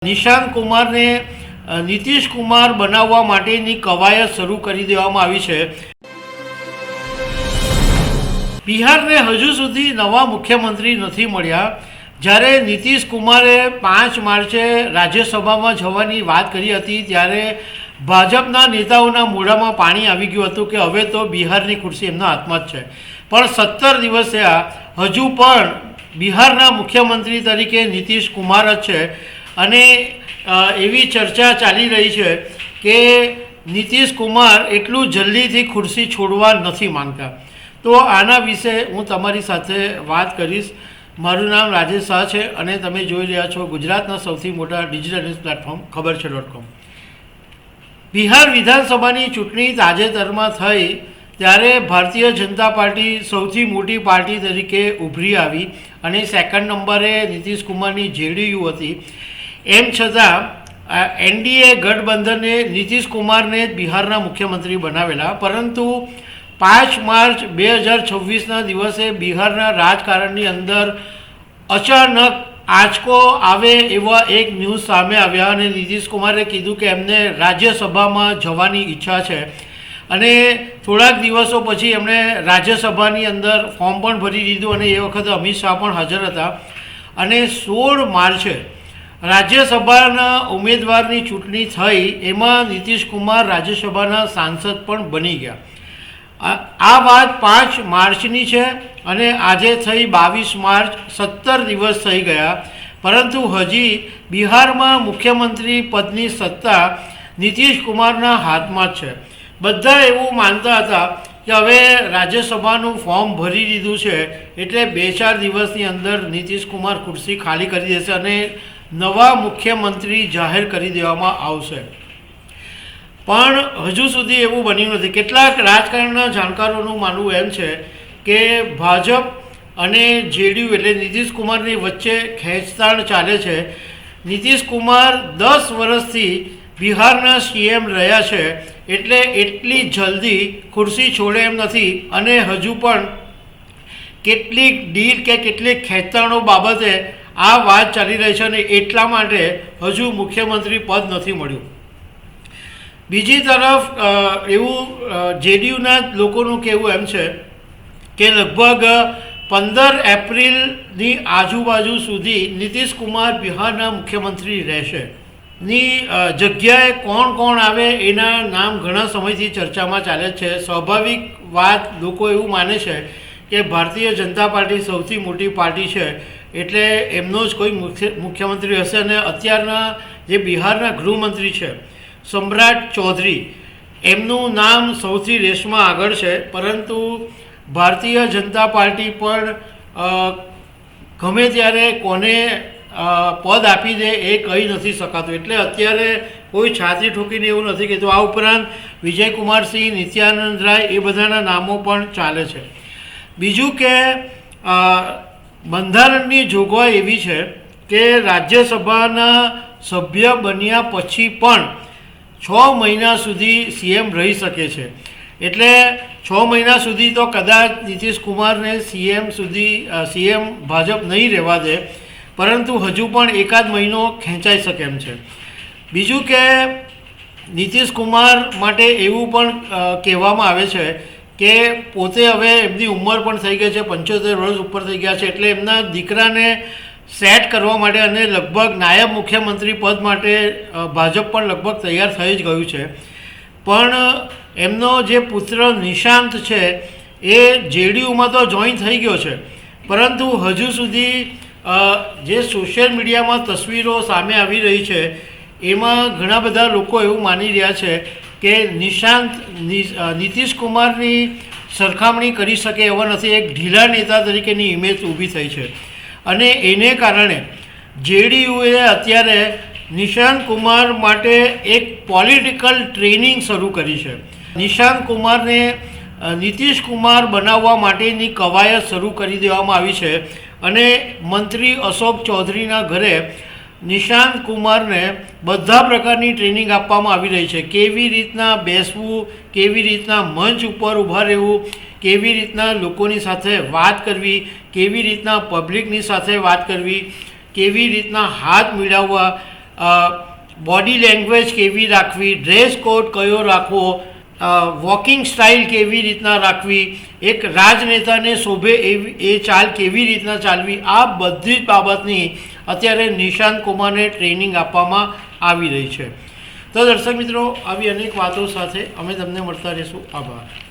નિશાંત કુમારને નીતિશ કુમાર બનાવવા માટેની કવાયત શરૂ કરી દેવામાં આવી છે। બિહારને હજુ સુધી નવા મુખ્યમંત્રી નથી મળ્યા। જ્યારે નીતિશ કુમારે 5 માર્ચે રાજ્યસભામાં જવાની વાત કરી હતી ત્યારે ભાજપના નેતાઓના મોઢામાં પાણી આવી ગયું હતું કે હવે તો બિહારની ખુરશી એમના હાથમાં જ છે। પણ 17 દિવસ થયા હજુ પણ બિહારના મુખ્યમંત્રી તરીકે નીતિશ કુમાર જ છે અને એવી ચર્ચા ચાલી રહી છે કે નીતિશ કુમાર એટલું જલ્દીથી ખુરશી છોડવા નથી માંગતા। તો આના વિશે હું તમારી સાથે વાત કરીશ। મારું નામ રાજેશ શાહ છે અને તમે જોઈ રહ્યા છો ગુજરાતના સૌથી મોટા ડિજિટલ ન્યૂઝ પ્લેટફોર્મ ખબર છે.com। બિહાર વિધાનસભાની ચૂંટણી તાજેતરમાં થઈ ત્યારે ભારતીય જનતા પાર્ટી સૌથી મોટી પાર્ટી તરીકે ઉભરી આવી અને સેકન્ડ નંબરે નીતિશ કુમારની જેડીયુ હતી। એમ છતાં એનડીએ ગઠબંધને નીતિશ કુમારને બિહારના મુખ્યમંત્રી બનાવેલા, પરંતુ 5 માર્ચ 2026ના દિવસે બિહારના રાજકારણની અંદર અચાનક આંચકો આવે એવા એક ન્યૂઝ સામે આવ્યા અને નીતિશ કુમારે કીધું કે એમને રાજ્યસભામાં જવાની ઈચ્છા છે અને થોડાક દિવસો પછી એમણે રાજ્યસભાની અંદર ફોર્મ પણ ભરી દીધું અને એ વખતે અમિત શાહ પણ હાજર હતા અને 16 માર્ચે રાજ્યસભાના ઉમેદવારની ચૂંટણી થઈ। એમાં નીતિશ કુમાર રાજ્યસભાના સાંસદ પણ બની ગયા। આ વાત 5 માર્ચની છે અને આજે થઈ 22 માર્ચ, 17 દિવસ થઈ ગયા, પરંતુ હજી બિહારમાં મુખ્યમંત્રી પદની સત્તા નીતિશ કુમારના હાથમાં જ છે। બધા એવું માનતા હતા કે હવે રાજ્યસભાનું ફોર્મ ભરી દીધું છે એટલે 2-4 દિવસની અંદર નીતિશ કુમાર ખુરશી ખાલી કરી દેશે અને નવા મુખ્યમંત્રી જાહેર કરી દેવામાં આવશે, પણ હજુ સુધી એવું બન્યું નથી। કેટલાક રાજકારણના જાણકારોનું માનવું એમ છે કે ભાજપ અને જેડીયુ એટલે નીતિશ કુમારની વચ્ચે ખેંચતાણ ચાલે છે। નીતિશ કુમાર 10 વર્ષથી બિહારના સીએમ રહ્યા છે એટલે એટલી જલ્દી ખુરશી છોડે એમ નથી અને હજુ પણ કેટલીક ડીલ કે કેટલીક ખેંચતાણો બાબતે આ વાત ચાલી રહી છે અને એટલા માટે હજુ મુખ્યમંત્રી પદ નથી મળ્યું। બીજી તરફ એવું જેડીયુના લોકોનું કહેવું એમ છે કે લગભગ 15 એપ્રિલની આજુબાજુ સુધી નીતિશ કુમાર બિહારના મુખ્યમંત્રી રહેશે। ની જગ્યાએ કોણ કોણ આવે એના નામ ઘણા સમયથી ચર્ચામાં ચાલે છે। સ્વાભાવિક વાત, લોકો એવું માને છે કે ભારતીય જનતા પાર્ટી સૌથી મોટી પાર્ટી છે એટલે એમનો જ કોઈ મુખ્યમંત્રી હશે અને અત્યારના જે બિહારના ગૃહમંત્રી છે સમ્રાટ ચૌધરી, એમનું નામ સૌથી રેસમાં આગળ છે, પરંતુ ભારતીય જનતા પાર્ટી પણ ગમે ત્યારે કોને પદ આપી દે એ કહી નથી શકાતું, એટલે અત્યારે કોઈ છાતી ઠોકીને એવું નથી કહેતું। આ ઉપરાંત વિજયકુમારસિંહ, નિત્યાનંદ રાય એ બધાના નામો પણ ચાલે છે। બીજું કે બંધારણની જોગવાઈ એવી છે કે રાજ્યસભાના સભ્ય બન્યા પછી પણ 6 મહિના સુધી સીએમ રહી શકે છે, એટલે 6 મહિના સુધી તો કદાચ નીતિશ કુમારને સીએમ ભાજપ નહીં રહેવા દે, પરંતુ હજુ પણ એકાદ મહિનો ખેંચાઈ શકે એમ છે। બીજું કે નીતિશ કુમાર માટે એવું પણ કહેવામાં આવે છે કે પોતે હવે એમની ઉંમર પણ થઈ ગઈ છે, 75 વર્ષ ઉપર થઈ ગયા છે, એટલે એમના દીકરાને સેટ કરવા માટે અને લગભગ નાયબ મુખ્યમંત્રી પદ માટે ભાજપ પણ લગભગ તૈયાર થઈ જ ગયું છે। પણ એમનો જે પુત્ર નિશાંત છે એ જેડીયુમાં તો જોઈન થઈ ગયો છે, પરંતુ હજુ સુધી જે સોશિયલ મીડિયામાં તસવીરો સામે આવી રહી છે એમાં ઘણા બધા લોકો એવું માની રહ્યા છે કે નિશાંત નીતિશ કુમારની સરખામણી કરી શકે એવા નથી। એક ઢીલા નેતા તરીકેની ઇમેજ ઊભી થઈ છે અને એને કારણે જેડીયુએ અત્યારે નિશાંત કુમાર માટે એક પોલિટિકલ ટ્રેનિંગ શરૂ કરી છે। નિશાંત કુમારને નીતિશ કુમાર બનાવવા માટેની કવાયત શરૂ કરી દેવામાં આવી છે અને મંત્રી અશોક ચૌધરીના ઘરે નિશાંત કુમારને બધા પ્રકારની ટ્રેનિંગ આપવામાં આવી રહી છે। કેવી રીતના બેસવું, કેવી રીતના મંચ ઉપર ઊભા રહેવું, કેવી રીતના લોકોની સાથે વાત કરવી, કેવી રીતના પબ્લિકની સાથે વાત કરવી, કેવી રીતના હાથ મિલાવવા, બોડી લેંગ્વેજ કેવી રાખવી, ડ્રેસ કોડ કયો રાખવો, વોકિંગ સ્ટાઇલ કેવી રીતના રાખવી, એક રાજનેતાને શોભે એવી એ ચાલ કેવી રીતના ચાલવી, આ બધી જ બાબતની અત્યારે નિશાંત કુમારને ટ્રેનિંગ આપવામાં આવી રહી છે. તો દર્શક મિત્રો, આવી અનેક વાતો સાથે અમે તમને મળતા રહીશું. આભાર.